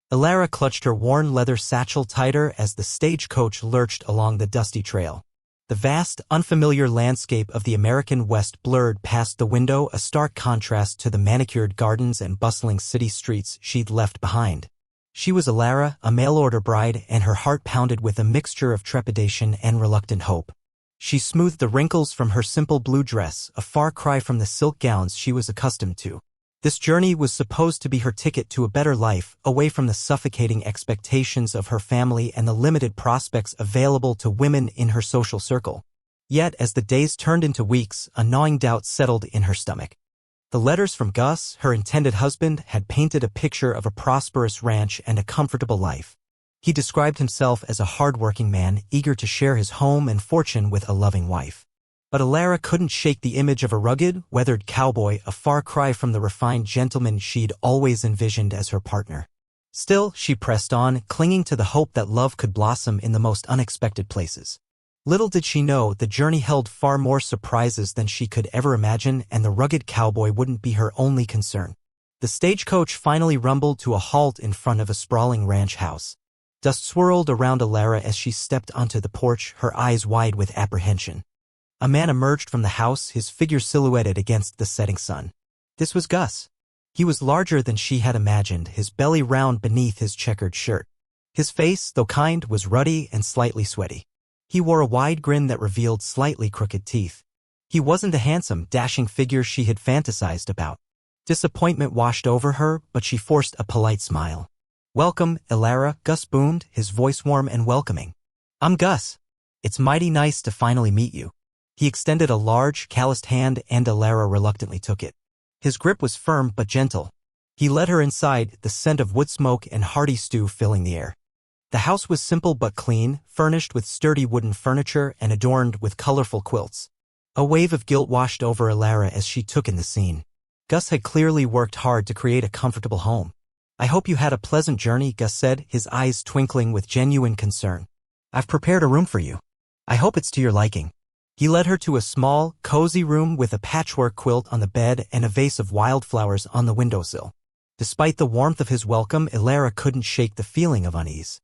Elara clutched her worn leather satchel tighter as the stagecoach lurched along the dusty trail. The vast, unfamiliar landscape of the American West blurred past the window, a stark contrast to the manicured gardens and bustling city streets she'd left behind. She was Elara, a mail-order bride, and her heart pounded with a mixture of trepidation and reluctant hope. She smoothed the wrinkles from her simple blue dress, a far cry from the silk gowns she was accustomed to. This journey was supposed to be her ticket to a better life, away from the suffocating expectations of her family and the limited prospects available to women in her social circle. Yet, as the days turned into weeks, a gnawing doubt settled in her stomach. The letters from Gus, her intended husband, had painted a picture of a prosperous ranch and a comfortable life. He described himself as a hard-working man, eager to share his home and fortune with a loving wife. But Elara couldn't shake the image of a rugged, weathered cowboy, a far cry from the refined gentleman she'd always envisioned as her partner. Still, she pressed on, clinging to the hope that love could blossom in the most unexpected places. Little did she know the journey held far more surprises than she could ever imagine, and the rugged cowboy wouldn't be her only concern. The stagecoach finally rumbled to a halt in front of a sprawling ranch house. Dust swirled around Elara as she stepped onto the porch, her eyes wide with apprehension. A man emerged from the house, his figure silhouetted against the setting sun. This was Gus. He was larger than she had imagined, his belly round beneath his checkered shirt. His face, though kind, was ruddy and slightly sweaty. He wore a wide grin that revealed slightly crooked teeth. He wasn't the handsome, dashing figure she had fantasized about. Disappointment washed over her, but she forced a polite smile. "Welcome, Elara," Gus boomed, his voice warm and welcoming. "I'm Gus. It's mighty nice to finally meet you." He extended a large, calloused hand, and Elara reluctantly took it. His grip was firm but gentle. He led her inside, the scent of wood smoke and hearty stew filling the air. The house was simple but clean, furnished with sturdy wooden furniture and adorned with colorful quilts. A wave of guilt washed over Elara as she took in the scene. Gus had clearly worked hard to create a comfortable home. "I hope you had a pleasant journey," Gus said, his eyes twinkling with genuine concern. "I've prepared a room for you. I hope it's to your liking." He led her to a small, cozy room with a patchwork quilt on the bed and a vase of wildflowers on the windowsill. Despite the warmth of his welcome, Elara couldn't shake the feeling of unease.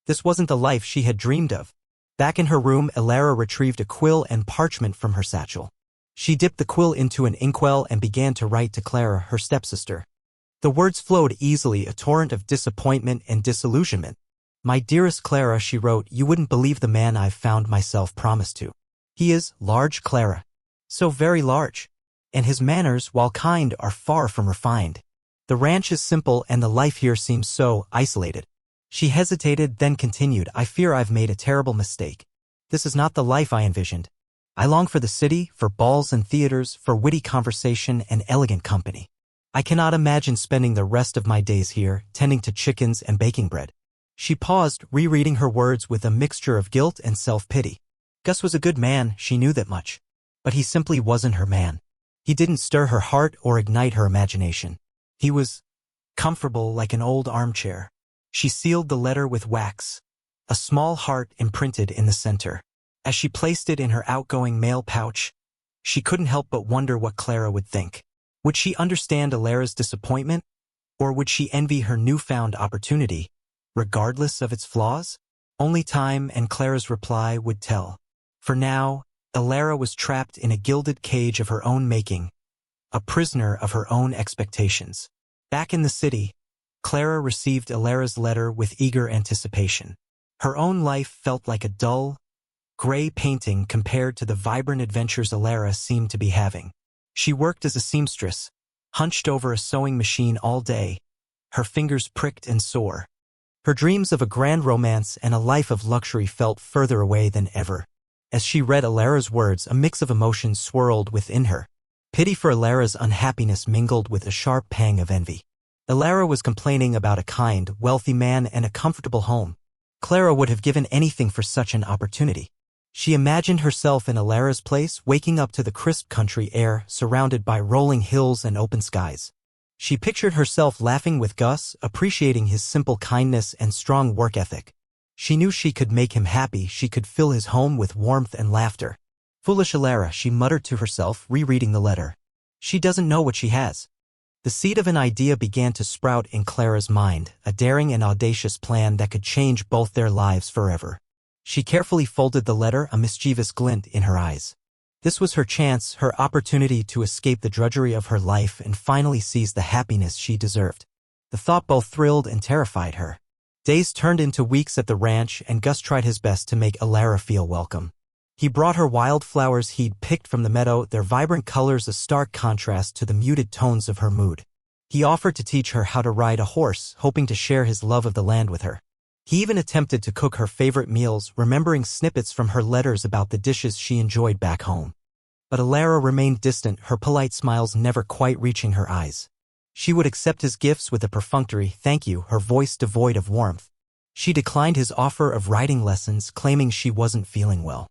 This wasn't the life she had dreamed of. Back in her room, Elara retrieved a quill and parchment from her satchel. She dipped the quill into an inkwell and began to write to Clara, her stepsister. The words flowed easily, a torrent of disappointment and disillusionment. "My dearest Clara," she wrote, "you wouldn't believe the man I've found myself promised to. He is large, Clara. So very large. And his manners, while kind, are far from refined. The ranch is simple and the life here seems so isolated." She hesitated, then continued, "I fear I've made a terrible mistake. This is not the life I envisioned. I long for the city, for balls and theaters, for witty conversation and elegant company. I cannot imagine spending the rest of my days here, tending to chickens and baking bread." She paused, rereading her words with a mixture of guilt and self-pity. Gus was a good man, she knew that much. But he simply wasn't her man. He didn't stir her heart or ignite her imagination. He was comfortable like an old armchair. She sealed the letter with wax, a small heart imprinted in the center. As she placed it in her outgoing mail pouch, she couldn't help but wonder what Clara would think. Would she understand Elara's disappointment? Or would she envy her newfound opportunity, regardless of its flaws? Only time and Clara's reply would tell. For now, Elara was trapped in a gilded cage of her own making, a prisoner of her own expectations. Back in the city, Clara received Elara's letter with eager anticipation. Her own life felt like a dull, gray painting compared to the vibrant adventures Elara seemed to be having. She worked as a seamstress, hunched over a sewing machine all day, her fingers pricked and sore. Her dreams of a grand romance and a life of luxury felt further away than ever. As she read Elara's words, a mix of emotions swirled within her. Pity for Elara's unhappiness mingled with a sharp pang of envy. Elara was complaining about a kind, wealthy man and a comfortable home. Clara would have given anything for such an opportunity. She imagined herself in Elara's place, waking up to the crisp country air, surrounded by rolling hills and open skies. She pictured herself laughing with Gus, appreciating his simple kindness and strong work ethic. She knew she could make him happy, she could fill his home with warmth and laughter. Foolish Elara, she muttered to herself, rereading the letter. She doesn't know what she has. The seed of an idea began to sprout in Clara's mind, a daring and audacious plan that could change both their lives forever. She carefully folded the letter, a mischievous glint in her eyes. This was her chance, her opportunity to escape the drudgery of her life and finally seize the happiness she deserved. The thought both thrilled and terrified her. Days turned into weeks at the ranch, and Gus tried his best to make Elara feel welcome. He brought her wildflowers he'd picked from the meadow, their vibrant colors a stark contrast to the muted tones of her mood. He offered to teach her how to ride a horse, hoping to share his love of the land with her. He even attempted to cook her favorite meals, remembering snippets from her letters about the dishes she enjoyed back home. But Elara remained distant, her polite smiles never quite reaching her eyes. She would accept his gifts with a perfunctory "thank you," her voice devoid of warmth. She declined his offer of riding lessons, claiming she wasn't feeling well.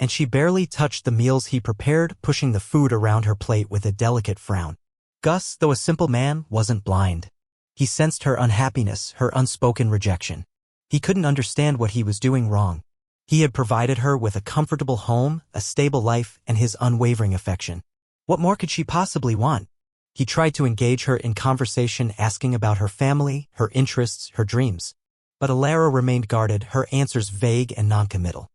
And she barely touched the meals he prepared, pushing the food around her plate with a delicate frown. Gus, though a simple man, wasn't blind. He sensed her unhappiness, her unspoken rejection. He couldn't understand what he was doing wrong. He had provided her with a comfortable home, a stable life, and his unwavering affection. What more could she possibly want? He tried to engage her in conversation, asking about her family, her interests, her dreams. But Elara remained guarded, her answers vague and noncommittal.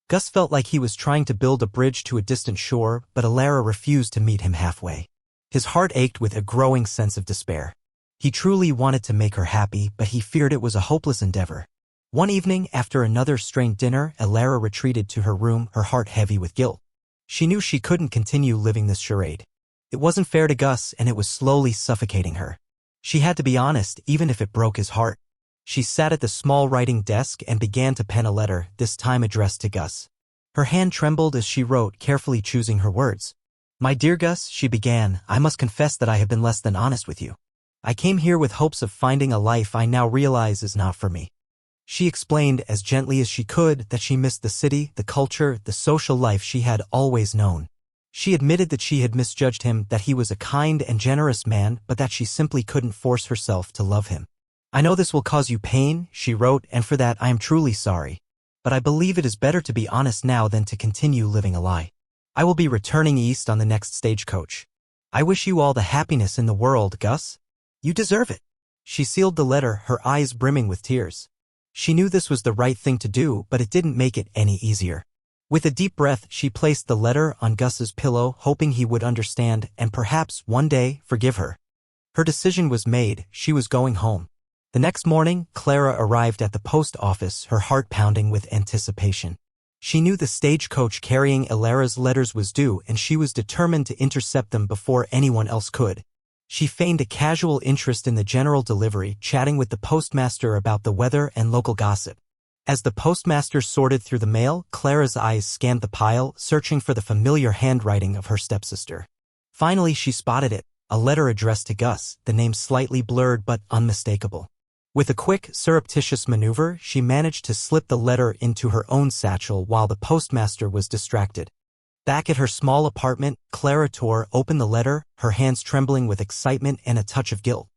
Gus felt like he was trying to build a bridge to a distant shore, but Elara refused to meet him halfway. His heart ached with a growing sense of despair. He truly wanted to make her happy, but he feared it was a hopeless endeavor. One evening, after another strained dinner, Elara retreated to her room, her heart heavy with guilt. She knew she couldn't continue living this charade. It wasn't fair to Gus, and it was slowly suffocating her. She had to be honest, even if it broke his heart. She sat at the small writing desk and began to pen a letter, this time addressed to Gus. Her hand trembled as she wrote, carefully choosing her words. "My dear Gus," she began, "I must confess that I have been less than honest with you. I came here with hopes of finding a life I now realize is not for me." She explained as gently as she could that she missed the city, the culture, the social life she had always known. She admitted that she had misjudged him, that he was a kind and generous man, but that she simply couldn't force herself to love him. "I know this will cause you pain," she wrote, "and for that I am truly sorry. But I believe it is better to be honest now than to continue living a lie. I will be returning east on the next stagecoach. I wish you all the happiness in the world, Gus. You deserve it." She sealed the letter, her eyes brimming with tears. She knew this was the right thing to do, but it didn't make it any easier. With a deep breath, she placed the letter on Gus's pillow, hoping he would understand and perhaps, one day, forgive her. Her decision was made. She was going home. The next morning, Clara arrived at the post office, her heart pounding with anticipation. She knew the stagecoach carrying Elara's letters was due, and she was determined to intercept them before anyone else could. She feigned a casual interest in the general delivery, chatting with the postmaster about the weather and local gossip. As the postmaster sorted through the mail, Clara's eyes scanned the pile, searching for the familiar handwriting of her stepsister. Finally, she spotted it, a letter addressed to Gus, the name slightly blurred but unmistakable. With a quick, surreptitious maneuver, she managed to slip the letter into her own satchel while the postmaster was distracted. Back at her small apartment, Clara tore open the letter, her hands trembling with excitement and a touch of guilt.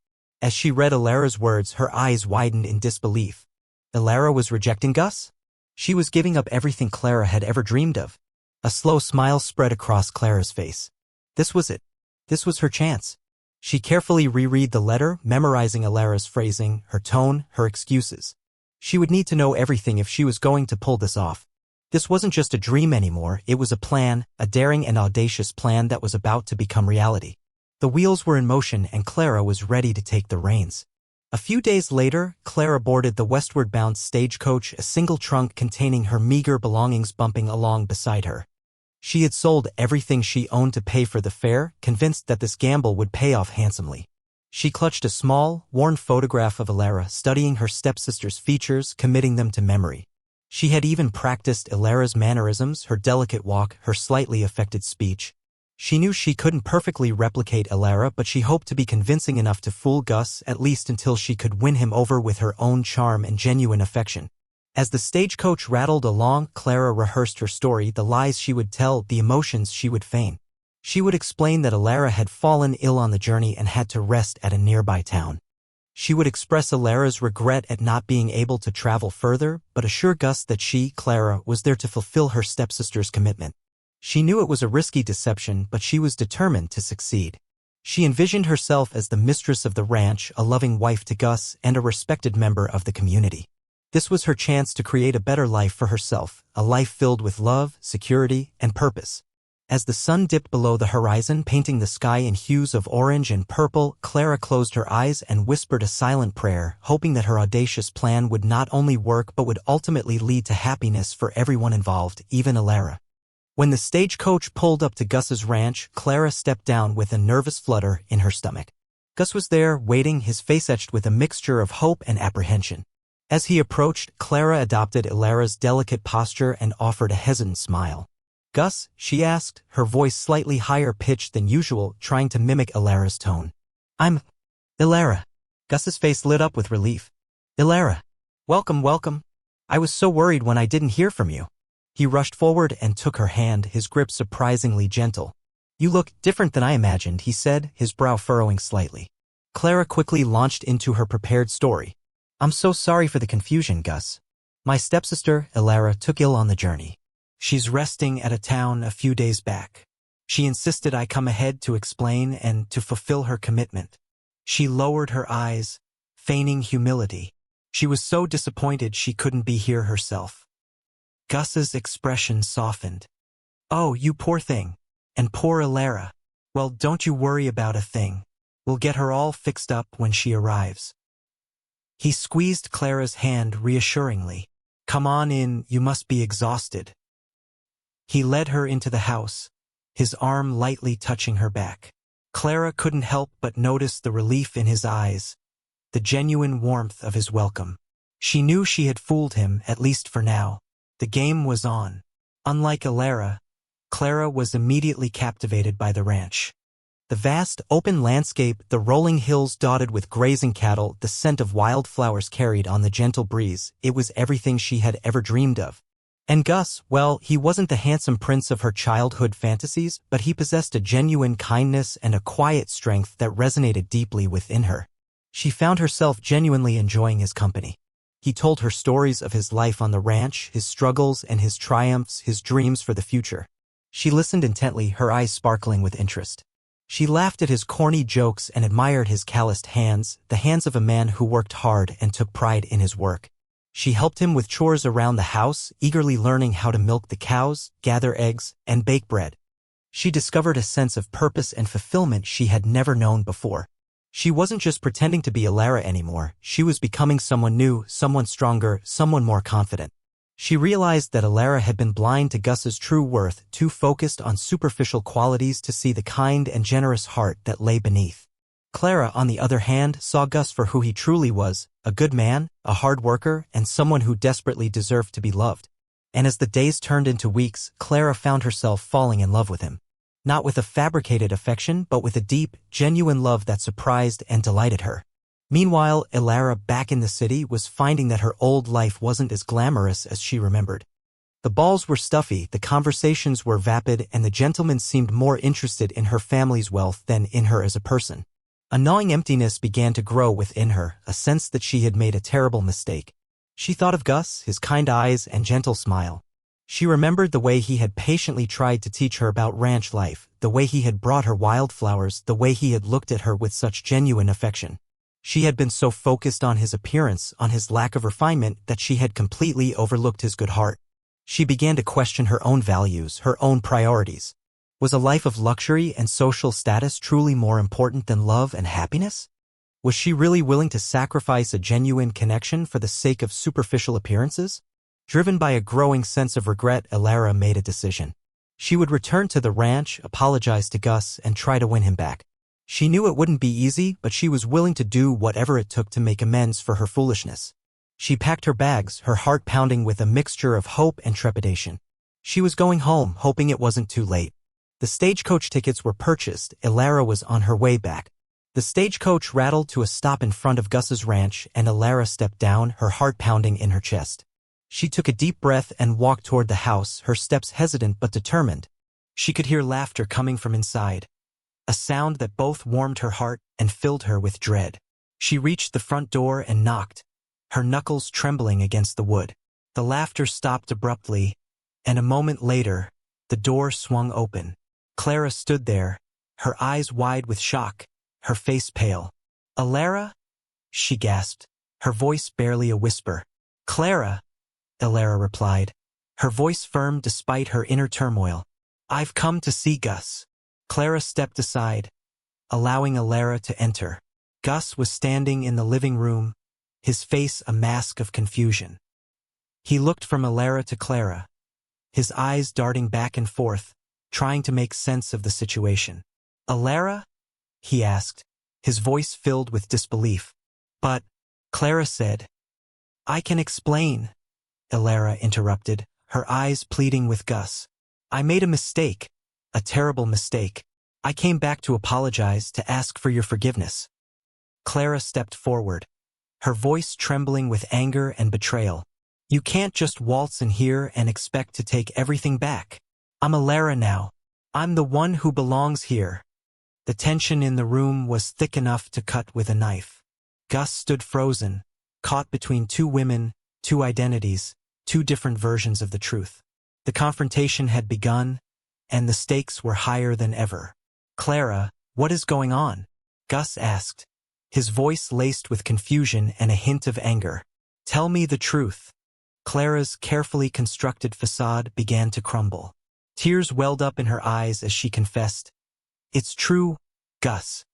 As she read Elara's words, her eyes widened in disbelief. Elara was rejecting Gus? She was giving up everything Clara had ever dreamed of. A slow smile spread across Clara's face. This was it. This was her chance. She carefully reread the letter, memorizing Elara's phrasing, her tone, her excuses. She would need to know everything if she was going to pull this off. This wasn't just a dream anymore, it was a plan, a daring and audacious plan that was about to become reality. The wheels were in motion and Clara was ready to take the reins. A few days later, Clara boarded the westward-bound stagecoach, a single trunk containing her meager belongings bumping along beside her. She had sold everything she owned to pay for the fare, convinced that this gamble would pay off handsomely. She clutched a small, worn photograph of Elara, studying her stepsister's features, committing them to memory. She had even practiced Elara's mannerisms, her delicate walk, her slightly affected speech. She knew she couldn't perfectly replicate Elara, but she hoped to be convincing enough to fool Gus, at least until she could win him over with her own charm and genuine affection. As the stagecoach rattled along, Clara rehearsed her story, the lies she would tell, the emotions she would feign. She would explain that Elara had fallen ill on the journey and had to rest at a nearby town. She would express Elara's regret at not being able to travel further, but assure Gus that she, Clara, was there to fulfill her stepsister's commitment. She knew it was a risky deception, but she was determined to succeed. She envisioned herself as the mistress of the ranch, a loving wife to Gus, and a respected member of the community. This was her chance to create a better life for herself, a life filled with love, security, and purpose. As the sun dipped below the horizon, painting the sky in hues of orange and purple, Clara closed her eyes and whispered a silent prayer, hoping that her audacious plan would not only work but would ultimately lead to happiness for everyone involved, even Alara. When the stagecoach pulled up to Gus's ranch, Clara stepped down with a nervous flutter in her stomach. Gus was there, waiting, his face etched with a mixture of hope and apprehension. As he approached, Clara adopted Alara's delicate posture and offered a hesitant smile. "Gus?" she asked, her voice slightly higher pitched than usual, trying to mimic Alara's tone. "I'm Alara." Gus's face lit up with relief. "Alara. Welcome, welcome. I was so worried when I didn't hear from you." He rushed forward and took her hand, his grip surprisingly gentle. "You look different than I imagined," he said, his brow furrowing slightly. Clara quickly launched into her prepared story. "I'm so sorry for the confusion, Gus. My stepsister, Alara, took ill on the journey. She's resting at a town a few days back. She insisted I come ahead to explain and to fulfill her commitment." She lowered her eyes, feigning humility. She was so disappointed she couldn't be here herself. Gus's expression softened. "Oh, you poor thing. And poor Alara. Well, don't you worry about a thing. We'll get her all fixed up when she arrives." He squeezed Clara's hand reassuringly. "Come on in, you must be exhausted." He led her into the house, his arm lightly touching her back. Clara couldn't help but notice the relief in his eyes, the genuine warmth of his welcome. She knew she had fooled him, at least for now. The game was on. Unlike Alara, Clara was immediately captivated by the ranch. The vast, open landscape, the rolling hills dotted with grazing cattle, the scent of wildflowers carried on the gentle breeze, it was everything she had ever dreamed of. And Gus, well, he wasn't the handsome prince of her childhood fantasies, but he possessed a genuine kindness and a quiet strength that resonated deeply within her. She found herself genuinely enjoying his company. He told her stories of his life on the ranch, his struggles and his triumphs, his dreams for the future. She listened intently, her eyes sparkling with interest. She laughed at his corny jokes and admired his calloused hands, the hands of a man who worked hard and took pride in his work. She helped him with chores around the house, eagerly learning how to milk the cows, gather eggs, and bake bread. She discovered a sense of purpose and fulfillment she had never known before. She wasn't just pretending to be Alara anymore, she was becoming someone new, someone stronger, someone more confident. She realized that Alara had been blind to Gus's true worth, too focused on superficial qualities to see the kind and generous heart that lay beneath. Clara, on the other hand, saw Gus for who he truly was, a good man, a hard worker, and someone who desperately deserved to be loved. And as the days turned into weeks, Clara found herself falling in love with him. Not with a fabricated affection, but with a deep, genuine love that surprised and delighted her. Meanwhile, Alara, back in the city, was finding that her old life wasn't as glamorous as she remembered. The balls were stuffy, the conversations were vapid, and the gentlemen seemed more interested in her family's wealth than in her as a person. A gnawing emptiness began to grow within her, a sense that she had made a terrible mistake. She thought of Gus, his kind eyes and gentle smile. She remembered the way he had patiently tried to teach her about ranch life, the way he had brought her wildflowers, the way he had looked at her with such genuine affection. She had been so focused on his appearance, on his lack of refinement, that she had completely overlooked his good heart. She began to question her own values, her own priorities. Was a life of luxury and social status truly more important than love and happiness? Was she really willing to sacrifice a genuine connection for the sake of superficial appearances? Driven by a growing sense of regret, Alara made a decision. She would return to the ranch, apologize to Gus, and try to win him back. She knew it wouldn't be easy, but she was willing to do whatever it took to make amends for her foolishness. She packed her bags, her heart pounding with a mixture of hope and trepidation. She was going home, hoping it wasn't too late. The stagecoach tickets were purchased. Alara was on her way back. The stagecoach rattled to a stop in front of Gus's ranch, and Alara stepped down, her heart pounding in her chest. She took a deep breath and walked toward the house, her steps hesitant but determined. She could hear laughter coming from inside, a sound that both warmed her heart and filled her with dread. She reached the front door and knocked, her knuckles trembling against the wood. The laughter stopped abruptly, and a moment later, the door swung open. Clara stood there, her eyes wide with shock, her face pale. "Alara?" she gasped, her voice barely a whisper. "Clara," Alara replied, her voice firm despite her inner turmoil. "I've come to see Gus." Clara stepped aside, allowing Alara to enter. Gus was standing in the living room, his face a mask of confusion. He looked from Alara to Clara, his eyes darting back and forth, trying to make sense of the situation. "Alara?" he asked, his voice filled with disbelief. "But," Clara said. "I can explain," Alara interrupted, her eyes pleading with Gus. "I made a mistake, a terrible mistake. I came back to apologize, to ask for your forgiveness." Clara stepped forward, her voice trembling with anger and betrayal. "You can't just waltz in here and expect to take everything back. I'm Alara now. I'm the one who belongs here." The tension in the room was thick enough to cut with a knife. Gus stood frozen, caught between two women, two identities, two different versions of the truth. The confrontation had begun, and the stakes were higher than ever. "Clara, what is going on?" Gus asked, his voice laced with confusion and a hint of anger. "Tell me the truth." Clara's carefully constructed facade began to crumble. Tears welled up in her eyes as she confessed, "It's true, Gus.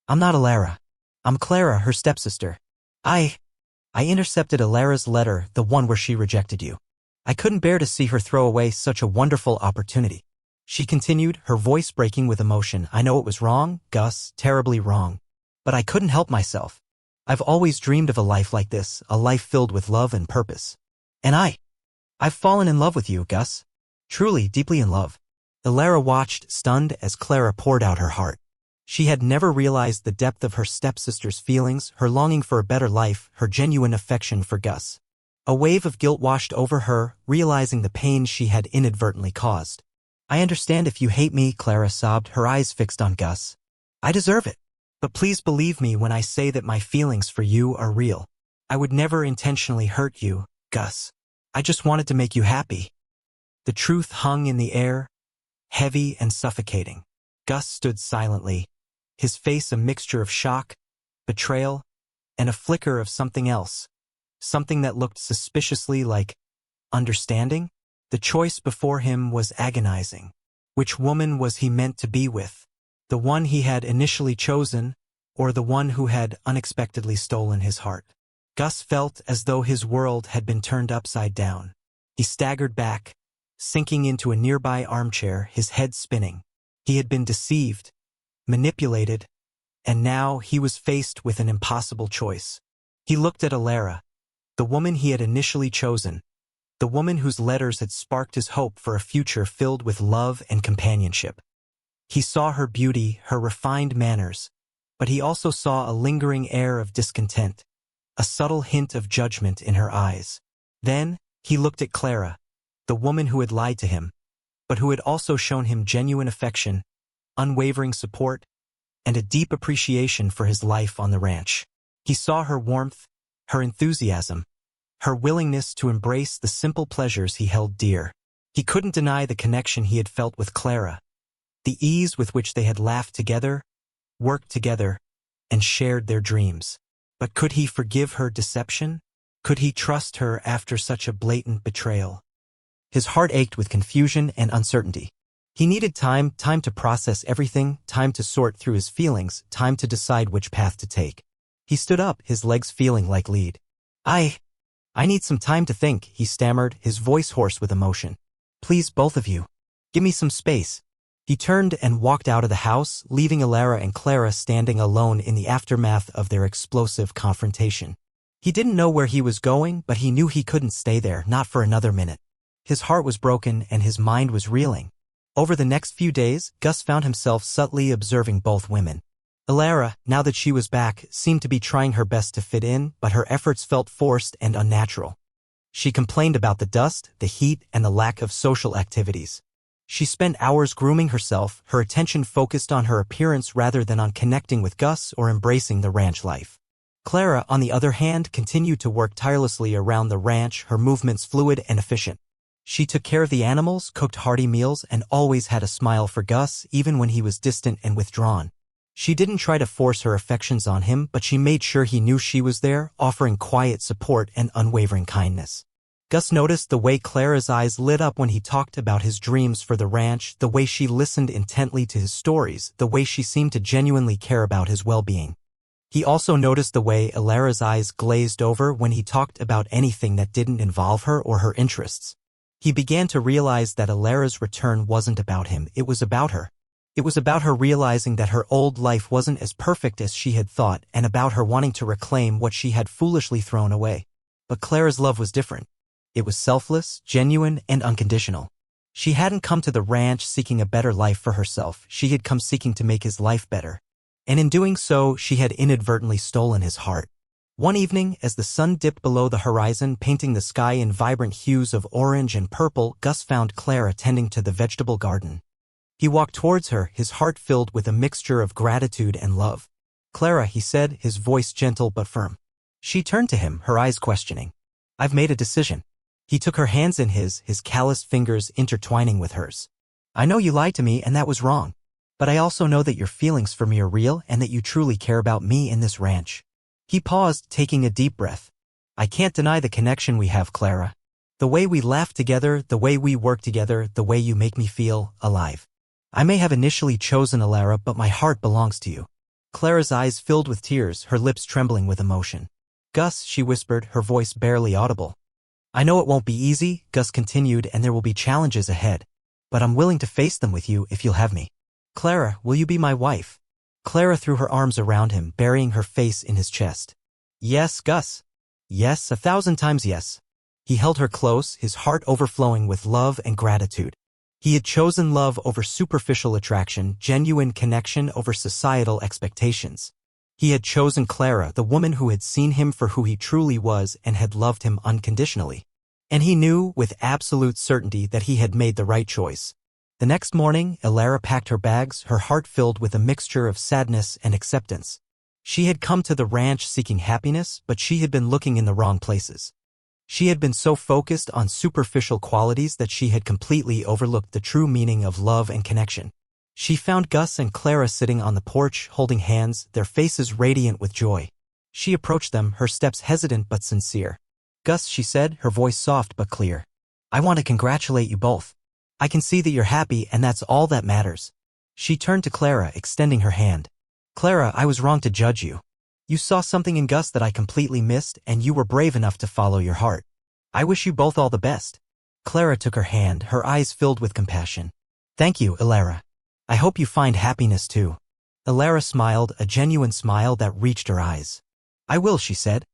I'm not Alara. I'm Clara, her stepsister. I intercepted Alara's letter, the one where she rejected you. I couldn't bear to see her throw away such a wonderful opportunity." She continued, her voice breaking with emotion. "I know it was wrong, Gus, terribly wrong. But I couldn't help myself. I've always dreamed of a life like this, a life filled with love and purpose. And I've fallen in love with you, Gus. Truly, deeply in love." Alara watched, stunned, as Clara poured out her heart. She had never realized the depth of her stepsister's feelings, her longing for a better life, her genuine affection for Gus. A wave of guilt washed over her, realizing the pain she had inadvertently caused. "I understand if you hate me," Clara sobbed, her eyes fixed on Gus. "I deserve it. But please believe me when I say that my feelings for you are real. I would never intentionally hurt you, Gus. I just wanted to make you happy." The truth hung in the air, heavy and suffocating. Gus stood silently, his face a mixture of shock, betrayal, and a flicker of something else, something that looked suspiciously like understanding. The choice before him was agonizing. Which woman was he meant to be with? The one he had initially chosen, or the one who had unexpectedly stolen his heart? Gus felt as though his world had been turned upside down. He staggered back, sinking into a nearby armchair, his head spinning. He had been deceived, manipulated, and now he was faced with an impossible choice. He looked at Alara, the woman he had initially chosen, the woman whose letters had sparked his hope for a future filled with love and companionship. He saw her beauty, her refined manners, but he also saw a lingering air of discontent, a subtle hint of judgment in her eyes. Then, he looked at Clara, the woman who had lied to him, but who had also shown him genuine affection, unwavering support, and a deep appreciation for his life on the ranch. He saw her warmth, her enthusiasm, her willingness to embrace the simple pleasures he held dear. He couldn't deny the connection he had felt with Clara, the ease with which they had laughed together, worked together, and shared their dreams. But could he forgive her deception? Could he trust her after such a blatant betrayal? His heart ached with confusion and uncertainty. He needed time to process everything, time to sort through his feelings, time to decide which path to take. He stood up, his legs feeling like lead. I need some time to think," he stammered, his voice hoarse with emotion. "Please, both of you, give me some space." He turned and walked out of the house, leaving Alara and Clara standing alone in the aftermath of their explosive confrontation. He didn't know where he was going, but he knew he couldn't stay there, not for another minute. His heart was broken and his mind was reeling. Over the next few days, Gus found himself subtly observing both women. Alara, now that she was back, seemed to be trying her best to fit in, but her efforts felt forced and unnatural. She complained about the dust, the heat, and the lack of social activities. She spent hours grooming herself, her attention focused on her appearance rather than on connecting with Gus or embracing the ranch life. Clara, on the other hand, continued to work tirelessly around the ranch, her movements fluid and efficient. She took care of the animals, cooked hearty meals, and always had a smile for Gus even when he was distant and withdrawn. She didn't try to force her affections on him, but she made sure he knew she was there, offering quiet support and unwavering kindness. Gus noticed the way Clara's eyes lit up when he talked about his dreams for the ranch, the way she listened intently to his stories, the way she seemed to genuinely care about his well-being. He also noticed the way Alara's eyes glazed over when he talked about anything that didn't involve her or her interests. He began to realize that Alara's return wasn't about him, it was about her. It was about her realizing that her old life wasn't as perfect as she had thought, and about her wanting to reclaim what she had foolishly thrown away. But Clara's love was different. It was selfless, genuine, and unconditional. She hadn't come to the ranch seeking a better life for herself, she had come seeking to make his life better. And in doing so, she had inadvertently stolen his heart. One evening, as the sun dipped below the horizon, painting the sky in vibrant hues of orange and purple, Gus found Clara tending to the vegetable garden. He walked towards her, his heart filled with a mixture of gratitude and love. "Clara," he said, his voice gentle but firm. She turned to him, her eyes questioning. "I've made a decision." He took her hands in his calloused fingers intertwining with hers. "I know you lied to me and that was wrong. But I also know that your feelings for me are real and that you truly care about me and this ranch." He paused, taking a deep breath. "I can't deny the connection we have, Clara. The way we laugh together, the way we work together, the way you make me feel alive. I may have initially chosen Alara, but my heart belongs to you." Clara's eyes filled with tears, her lips trembling with emotion. "Gus," she whispered, her voice barely audible. "I know it won't be easy," Gus continued, "and there will be challenges ahead. But I'm willing to face them with you if you'll have me. Clara, will you be my wife?" Clara threw her arms around him, burying her face in his chest. "Yes, Gus. Yes, 1,000 times yes." He held her close, his heart overflowing with love and gratitude. He had chosen love over superficial attraction, genuine connection over societal expectations. He had chosen Clara, the woman who had seen him for who he truly was and had loved him unconditionally. And he knew, with absolute certainty, that he had made the right choice. The next morning, Alara packed her bags, her heart filled with a mixture of sadness and acceptance. She had come to the ranch seeking happiness, but she had been looking in the wrong places. She had been so focused on superficial qualities that she had completely overlooked the true meaning of love and connection. She found Gus and Clara sitting on the porch, holding hands, their faces radiant with joy. She approached them, her steps hesitant but sincere. "Gus," she said, her voice soft but clear. "I want to congratulate you both. I can see that you're happy, and that's all that matters." She turned to Clara, extending her hand. "Clara, I was wrong to judge you. You saw something in Gus that I completely missed, and you were brave enough to follow your heart. I wish you both all the best." Clara took her hand, her eyes filled with compassion. "Thank you, Alara. I hope you find happiness too." Alara smiled, a genuine smile that reached her eyes. "I will," she said.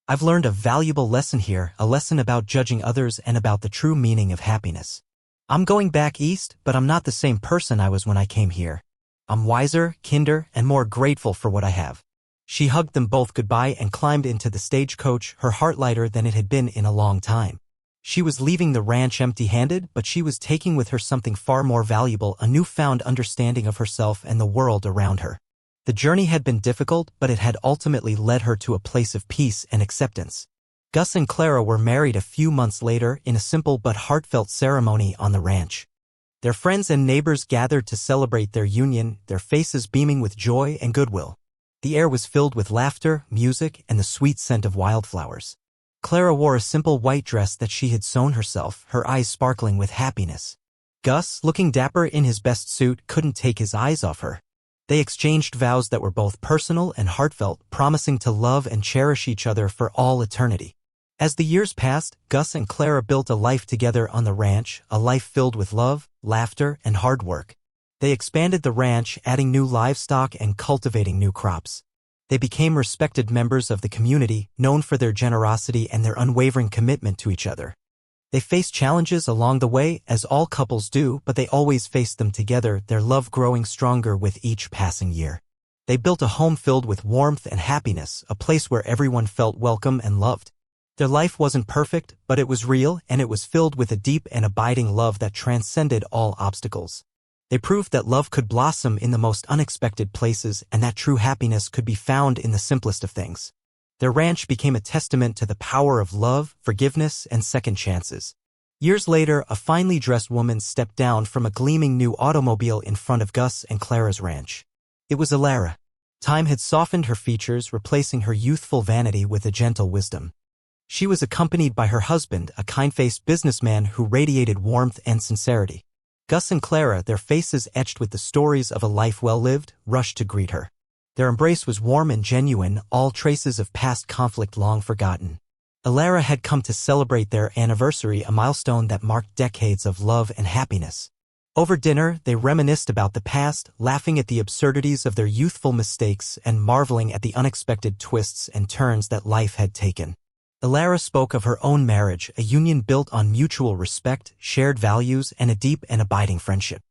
"I've learned a valuable lesson here, a lesson about judging others and about the true meaning of happiness. I'm going back east, but I'm not the same person I was when I came here. I'm wiser, kinder, and more grateful for what I have." She hugged them both goodbye and climbed into the stagecoach, her heart lighter than it had been in a long time. She was leaving the ranch empty-handed, but she was taking with her something far more valuable, a newfound understanding of herself and the world around her. The journey had been difficult, but it had ultimately led her to a place of peace and acceptance. Gus and Clara were married a few months later in a simple but heartfelt ceremony on the ranch. Their friends and neighbors gathered to celebrate their union, their faces beaming with joy and goodwill. The air was filled with laughter, music, and the sweet scent of wildflowers. Clara wore a simple white dress that she had sewn herself, her eyes sparkling with happiness. Gus, looking dapper in his best suit, couldn't take his eyes off her. They exchanged vows that were both personal and heartfelt, promising to love and cherish each other for all eternity. As the years passed, Gus and Clara built a life together on the ranch, a life filled with love, laughter, and hard work. They expanded the ranch, adding new livestock and cultivating new crops. They became respected members of the community, known for their generosity and their unwavering commitment to each other. They faced challenges along the way, as all couples do, but they always faced them together, their love growing stronger with each passing year. They built a home filled with warmth and happiness, a place where everyone felt welcome and loved. Their life wasn't perfect, but it was real, and it was filled with a deep and abiding love that transcended all obstacles. They proved that love could blossom in the most unexpected places and that true happiness could be found in the simplest of things. Their ranch became a testament to the power of love, forgiveness, and second chances. Years later, a finely dressed woman stepped down from a gleaming new automobile in front of Gus and Clara's ranch. It was Alara. Time had softened her features, replacing her youthful vanity with a gentle wisdom. She was accompanied by her husband, a kind-faced businessman who radiated warmth and sincerity. Gus and Clara, their faces etched with the stories of a life well lived, rushed to greet her. Their embrace was warm and genuine, all traces of past conflict long forgotten. Alara had come to celebrate their anniversary, a milestone that marked decades of love and happiness. Over dinner, they reminisced about the past, laughing at the absurdities of their youthful mistakes and marveling at the unexpected twists and turns that life had taken. Alara spoke of her own marriage, a union built on mutual respect, shared values, and a deep and abiding friendship.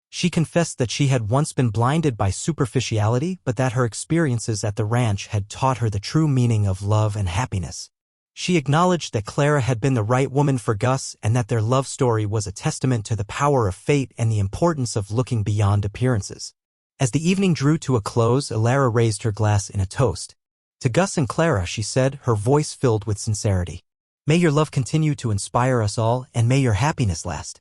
She confessed that she had once been blinded by superficiality, but that her experiences at the ranch had taught her the true meaning of love and happiness. She acknowledged that Clara had been the right woman for Gus and that their love story was a testament to the power of fate and the importance of looking beyond appearances. As the evening drew to a close, Alara raised her glass in a toast. To Gus and Clara, she said, her voice filled with sincerity. May your love continue to inspire us all, and may your happiness last.